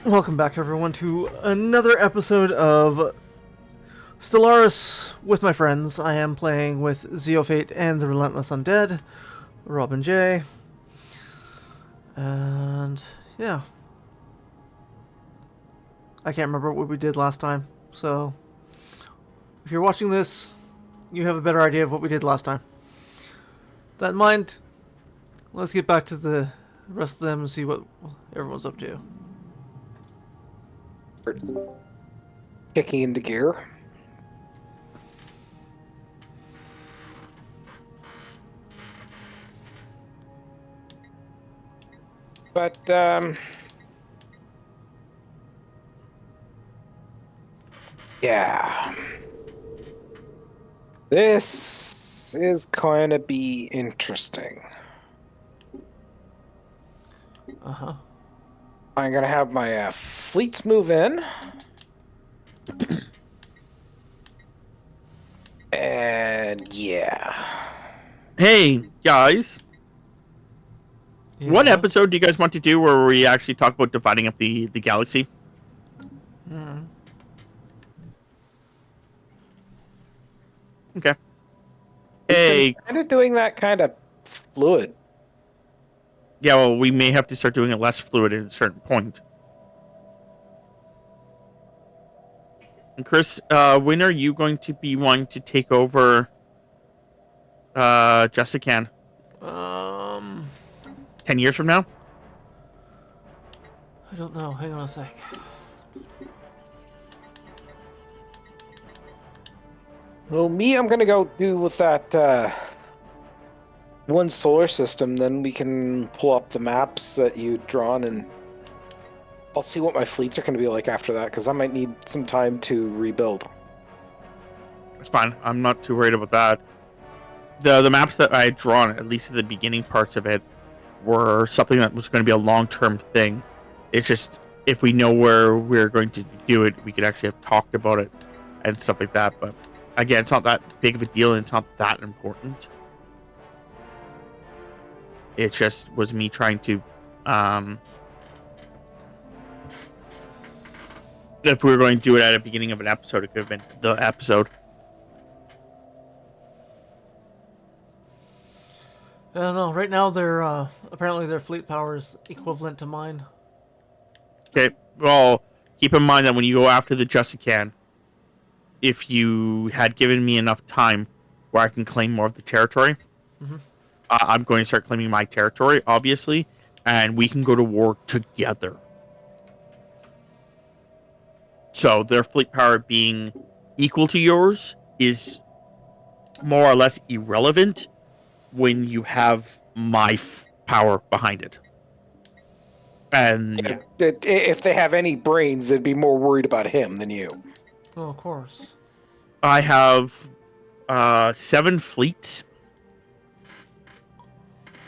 Welcome back, everyone, to another episode of Stellaris with my friends. I am playing with Zeofate and the Relentless Undead, Robin J. And yeah, I can't remember what we did last time, so if you're watching this, you have a better idea of what we did last time. That in mind, let's get back to the rest of them and see what everyone's up to. Kicking into gear. But, yeah. This is going to be interesting. Uh-huh. I'm going to have my fleets move in. And, yeah. Hey, guys. Yeah. What episode do you guys want to do where we actually talk about dividing up the galaxy? Okay. Hey. Kind of doing that kind of fluid. Yeah, well, we may have to start doing it less fluid at a certain point. And Chris, when are you going to be wanting to take over Jessica? 10 years from now? I don't know. Hang on a sec. Well, I'm going to go do with that one solar system, then we can pull up the maps that you'd drawn, and I'll see what my fleets are going to be like after that, because I might need some time to rebuild. It's fine. I'm not too worried about that. The maps that I had drawn, at least at the beginning parts of it, were something that was going to be a long-term thing. It's just, if we know where we're going to do it, we could actually have talked about it and stuff like that. But again, it's not that big of a deal, and it's not that important. It just was me trying to, if we were going to do it at the beginning of an episode, it could have been the episode. I don't know. Right now, they're apparently their fleet power is equivalent to mine. Okay, well, keep in mind that when you go after the Justican, if you had given me enough time where I can claim more of the territory, I'm going to start claiming my territory, obviously, and we can go to war together. So their fleet power being equal to yours is more or less irrelevant when you have my power behind it. And Yeah, if they have any brains, they'd be more worried about him than you. Oh, of course. I have 7 fleets.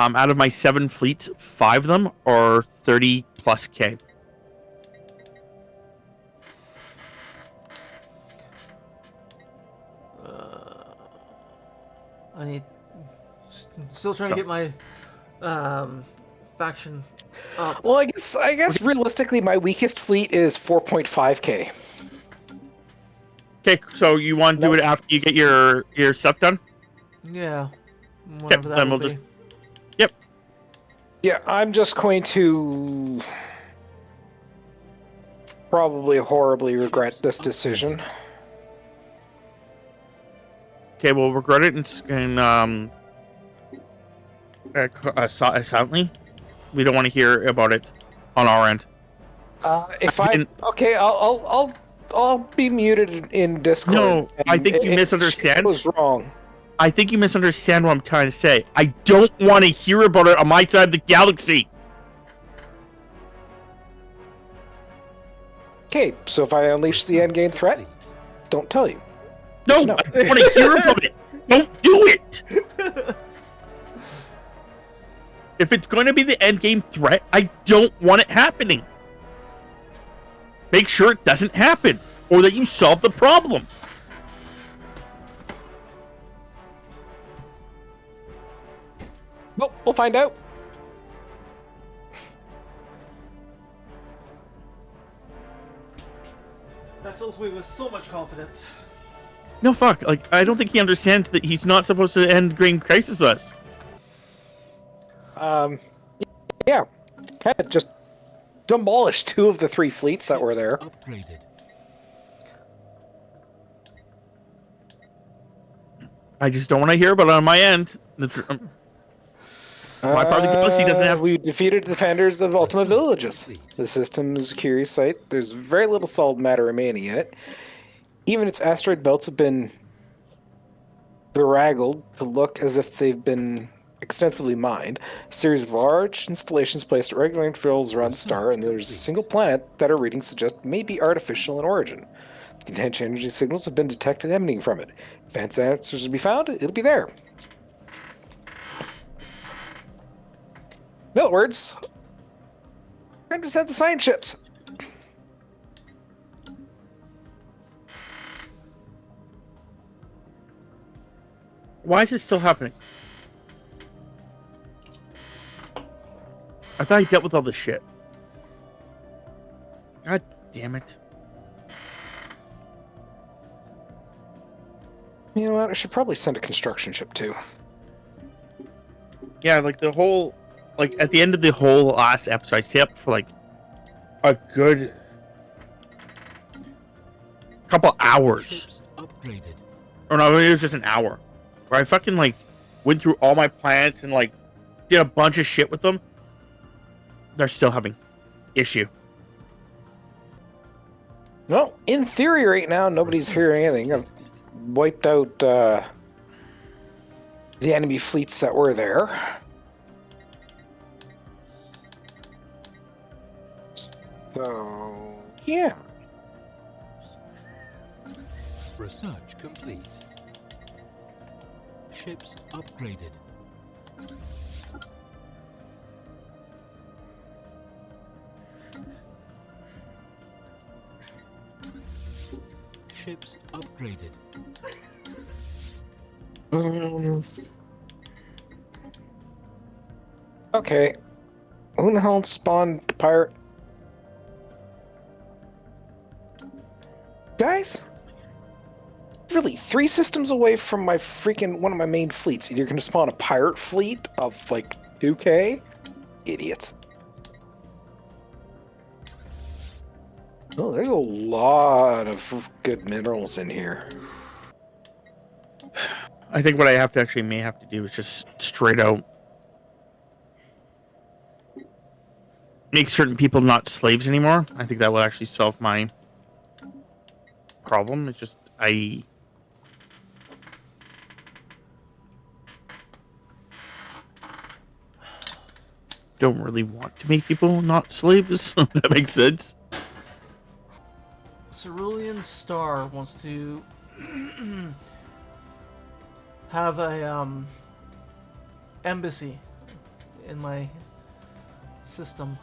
Out of my 7 fleets, 5 of them are 30 plus K. I need. Still trying to get my faction up. Well, I guess realistically, my weakest fleet is 4.5K. Okay, so you want to do it after you get your stuff done? Yeah. Whatever that then will we'll be. just. Yep. Yeah, I'm just going to probably horribly regret this decision. Okay, we'll regret it silently. We don't want to hear about it on our end. I'll be muted in Discord. No, I think you misunderstand. It was wrong. I think you misunderstand what I'm trying to say. I don't want to hear about it on my side of the galaxy. Okay, so if I unleash the endgame threat, don't tell you. No, I don't want to hear about it. Don't do it. If it's going to be the endgame threat, I don't want it happening. Make sure it doesn't happen, or that you solve the problem. Well, we'll find out. fills me with so much confidence. No, fuck. Like, I don't think he understands that he's not supposed to end Green Crisis us. Yeah. Kind of just demolish 2 of the 3 fleets that were there. Upgraded. I just don't want to hear about it on my end. My part of the galaxy doesn't have... We defeated the defenders of Ultima Villages. The system is a curious sight. There's very little solid matter remaining in it. Even its asteroid belts have been beraggled to look as if they've been extensively mined. A series of large installations placed at regular intervals around the star, and there's a single planet that our readings suggest may be artificial in origin. The intense energy signals have been detected emanating from it. If advanced answers to be found, it'll be there. In other words, time to send the science ships. Why is this still happening? I thought I dealt with all this shit. God damn it. You know what? I should probably send a construction ship too. Yeah, like the whole... Like, at the end of the whole last episode, I stayed up for, like, a good... couple hours. Ships upgraded. Or no, it was just an hour. Where I fucking, like, went through all my planets and, like, did a bunch of shit with them. They're still having issue. Well, in theory right now, nobody's hearing anything. I've wiped out the enemy fleets that were there. So, yeah. Research complete. Ships upgraded. Ships upgraded. Okay. Who the hell spawned the pirate? Guys? Really, 3 systems away from my freaking one of my main fleets, and you're gonna spawn a pirate fleet of like 2K? Idiots. Oh, there's a lot of good minerals in here. I think what I have to actually may have to do is just straight out make certain people not slaves anymore. I think that will actually solve my problem. It's just I don't really want to make people not slaves. If that makes sense. Cerulean Star wants to have a embassy in my system.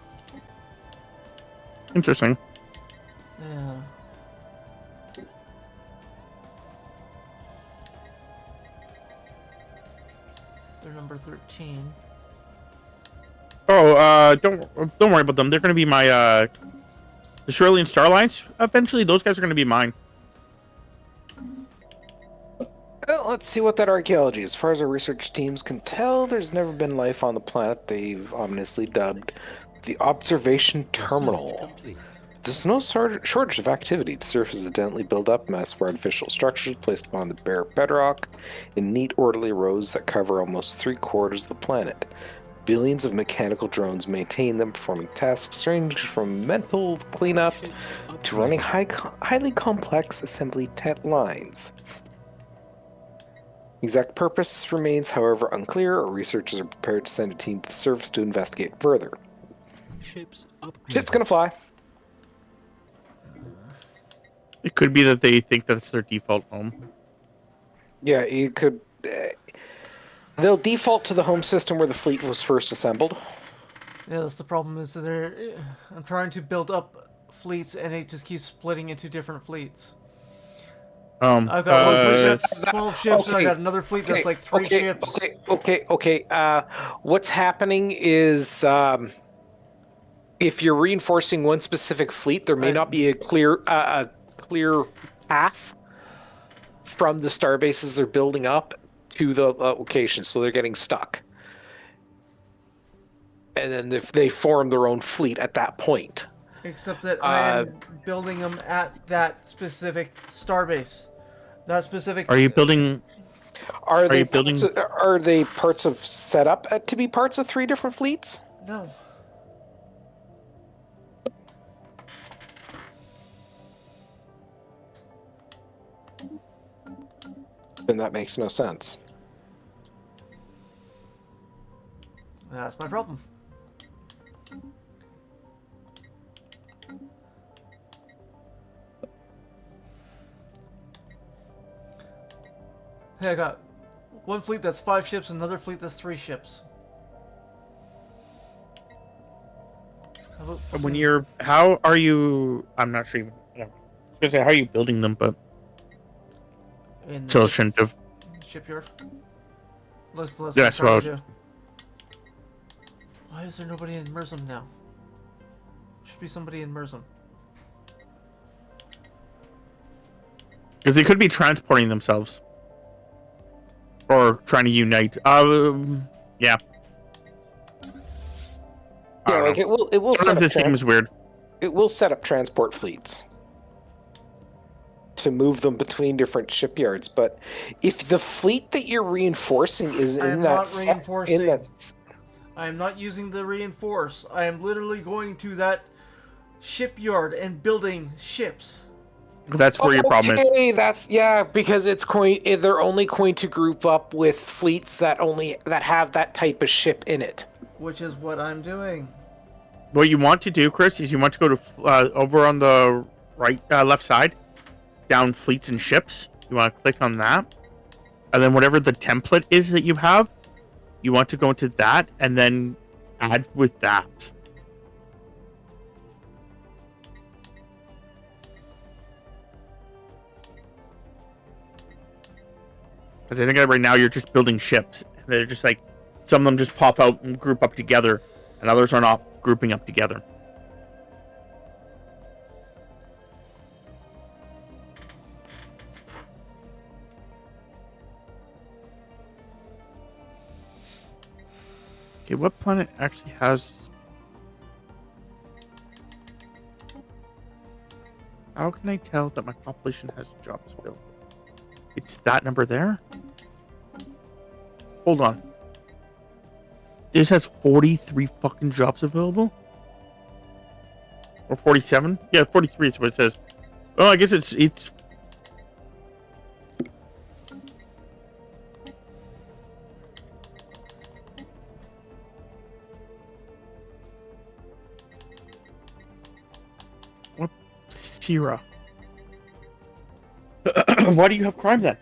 Interesting. Yeah. They're number 13. Oh, don't worry about them. They're going to be my the Cerulean Star Alliance. Eventually, those guys are going to be mine. Well, let's see what that archaeology is. As far as our research teams can tell, there's never been life on the planet they've ominously dubbed the Observation Terminal. There's no shortage of activity. The surface is a densely built-up mess of artificial structures placed upon the bare bedrock in neat, orderly rows that cover almost 3/4 of the planet. Billions of mechanical drones maintain them, performing tasks ranging from mental cleanup to running highly complex assembly lines. Exact purpose remains, however, unclear. Our researchers are prepared to send a team to the surface to investigate further. Ship's gonna fly. It could be that they think that's their default home. Yeah, you could. They'll default to the home system where the fleet was first assembled. Yeah, that's the problem. Is that I'm trying to build up fleets, and it just keeps splitting into different fleets. I've got 12 ships, and I got another fleet that's like 3 ships. Okay. What's happening is if you're reinforcing one specific fleet, there may not be a clear clear path from the star bases they're building up to the location, so they're getting stuck. And then if they form their own fleet at that point. Except that I am building them at that specific starbase. That specific. Are you building? Are they building? Are they parts of setup to be parts of 3 different fleets? No. Then that makes no sense. That's my problem. Hey, I got one fleet that's 5 ships, another fleet that's 3 ships. How are you? I'm not sure. I was gonna say how are you building them, but In still shouldn't have. shipyard. Let's Yeah, I suppose. Why is there nobody in Merzum now? Should be somebody in Merzum. Because they could be transporting themselves. Or trying to unite. Yeah. Yeah, like it will Sometimes this game is weird. It will set up transport fleets to move them between different shipyards, but if the fleet that you're reinforcing is in that I am not using the reinforce. I am literally going to that shipyard and building ships. That's where your problem is. Okay, because they're only going to group up with fleets that have that type of ship in it. Which is what I'm doing. What you want to do, Chris, is you want to go to over on the left side, down fleets and ships. You want to click on that, and then whatever the template is that you have, you want to go into that and then add with that. Because I think right now you're just building ships. They're just like, some of them just pop out and group up together, and others are not grouping up together. Okay, what planet actually has... How can I tell that my population has jobs available? It's that number there? Hold on. This has 43 fucking jobs available? Or 47? Yeah, 43 is what it says. Oh, I guess it's what? Sierra. Why do you have crime then?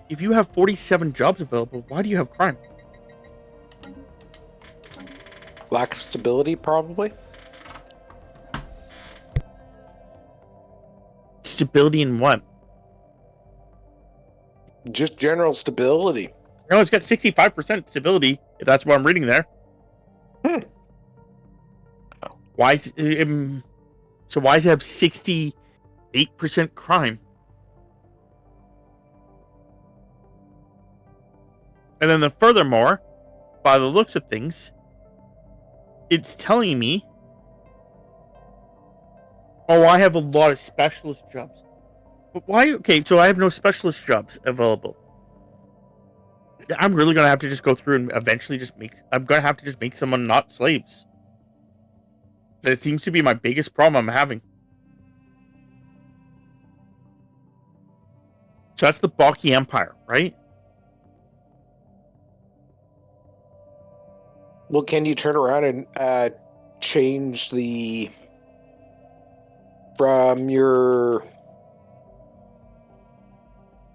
If you have 47 jobs available, why do you have crime? Lack of stability, probably. Stability in what? Just general stability. No, it's got 65% stability, if that's what I'm reading there. Why is so why does it have 68% crime? And then furthermore, by the looks of things, it's telling me, oh, I have a lot of specialist jobs. But why? Okay, so I have no specialist jobs available. I'm really going to have to just go through and eventually I'm going to have to just make someone not slaves. That seems to be my biggest problem I'm having. So that's the Baki Empire, right? Well, can you turn around and change can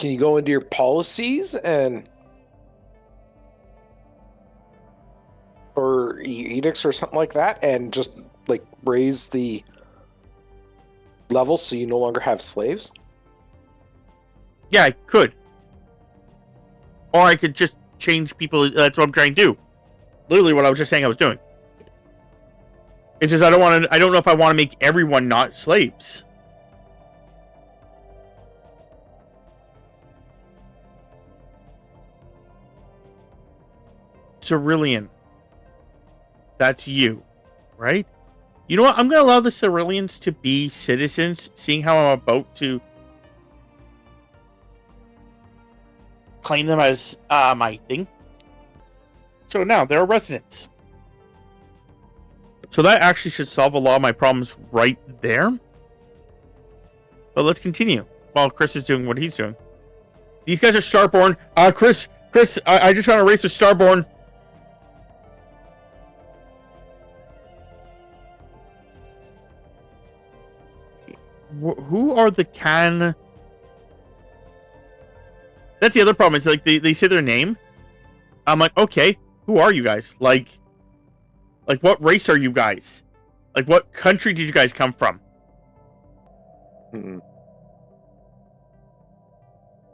you go into your policies or edicts or something like that and just like raise the level so you no longer have slaves? Yeah, I could. Or I could just change people. That's what I'm trying to do. Literally what I was just saying I was doing. It's just I don't know if I want to make everyone not slaves. Cerulean. That's you, right? You know what? I'm going to allow the Ceruleans to be citizens, seeing how I'm about to claim them as my thing. So now they're residents. So that actually should solve a lot of my problems right there. But let's continue while Chris is doing what he's doing. These guys are Starborn. Chris, I just want to race a Starborn. Who are the can? That's the other problem. It's like they say their name. I'm like, okay, who are you guys? Like what race are you guys? Like, what country did you guys come from?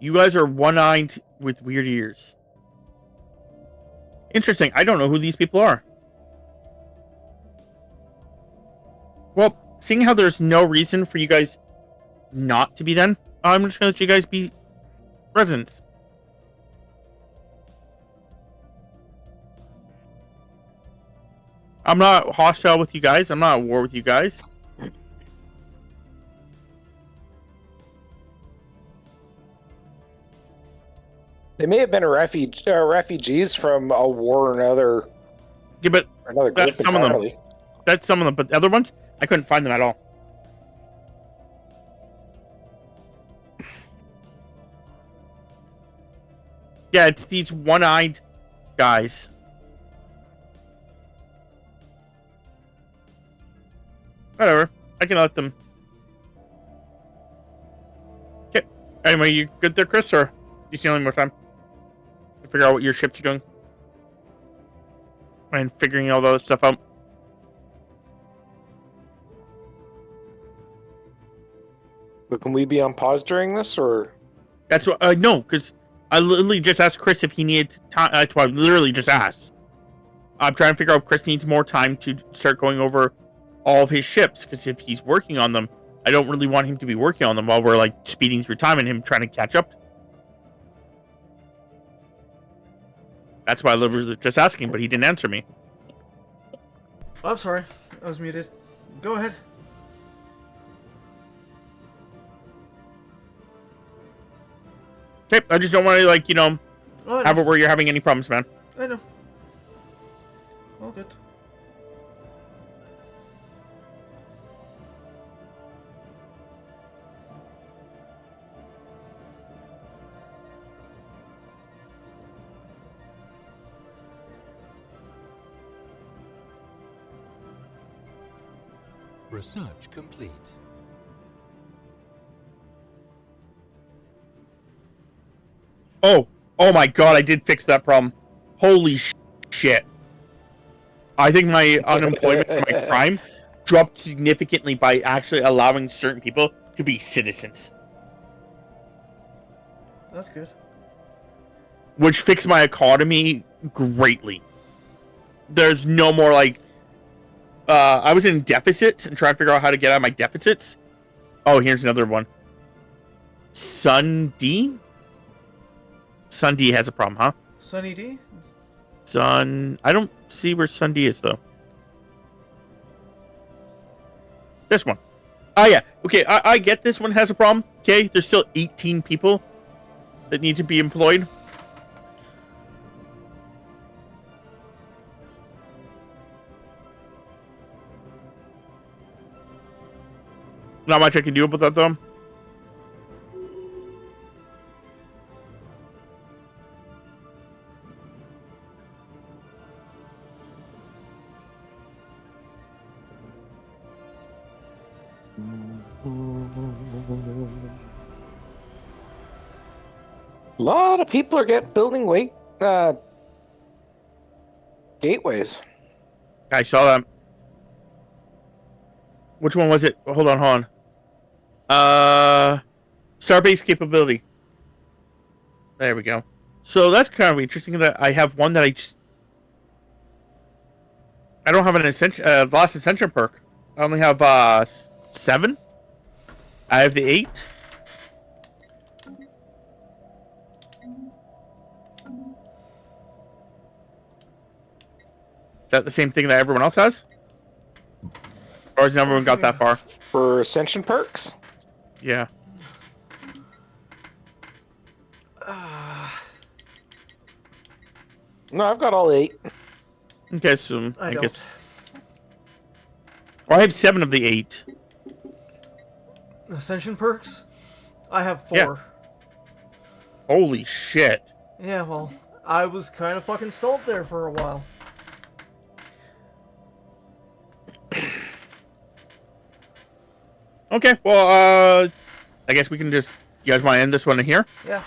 You guys are one-eyed with weird ears. Interesting. I don't know who these people are. Well, seeing how there's no reason for you guys not to be then, I'm just going to let you guys be residents. I'm not hostile with you guys. I'm not at war with you guys. They may have been refugees from a war or another. Yeah, but Another group that's some of them. entirely. That's some of them. But the other ones, I couldn't find them at all. Yeah, it's these one-eyed guys. Whatever. I can let them. Okay. Anyway, you good there, Chris, or you stealing more time to figure out what your ships are doing? And figuring all the other stuff out. But can we be on pause during this, or? That's what. No, because I literally just asked Chris if he needed time. That's why I literally just asked. I'm trying to figure out if Chris needs more time to start going over all of his ships, because if he's working on them, I don't really want him to be working on them while we're like speeding through time and him trying to catch up. That's why I was just asking, but he didn't answer me. I'm sorry. I was muted. Go ahead. Okay, I just don't want to, like, you know, Oh, I have know. it where you're having any problems, man. I know. All good. Research complete. Oh my god, I did fix that problem. Holy shit. I think my unemployment and my crime dropped significantly by actually allowing certain people to be citizens. That's good. Which fixed my economy greatly. There's no more, like... I was in deficits and trying to figure out how to get out of my deficits. Oh, here's another one. Sun D? Sun D has a problem, huh? Sunny D? Sun... I don't see where Sun D is, though. This one. Oh, yeah. Okay, I get this one has a problem. Okay, there's still 18 people that need to be employed. Not much I can do about that, though. A lot of people are building gateways. I saw that. Which one was it? Hold on. Starbase capability. There we go. So that's kind of interesting that I have one that I don't have an ascension, last ascension perk. I only have 7. I have the 8. Is that the same thing that everyone else has? Or has everyone got that far? For ascension perks? Yeah. No, I've got all 8. Okay, so I I don't. guess. Well, I have 7 of the 8. Ascension perks? I have 4. Yeah. Holy shit. Yeah, well, I was kind of fucking stalled there for a while. Okay, well, I guess we can just. You guys want to end this one in here? Yeah.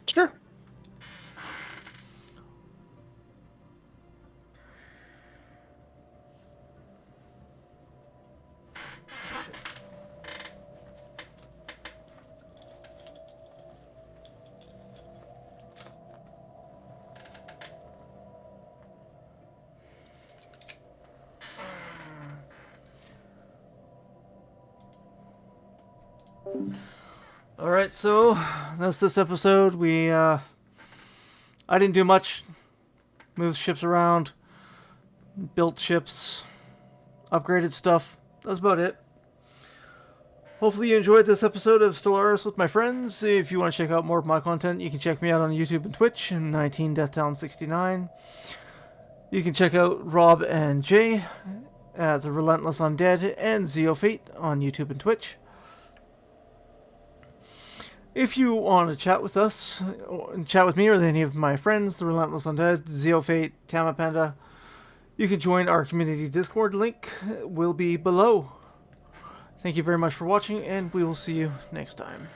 Sure. Alright, so that's this episode. I didn't do much. Moved ships around, built ships, upgraded stuff. That's about it. Hopefully you enjoyed this episode of Stellaris with my friends. If you want to check out more of my content, you can check me out on YouTube and Twitch, 19deathtown69. You can check out Rob and Jay at Therelentlessundead and Zeofate on YouTube and Twitch. If you want to chat with us, chat with me or any of my friends, The Relentless Undead, Zeofate, Tamapanda, you can join our community Discord. Link will be below. Thank you very much for watching, and we will see you next time.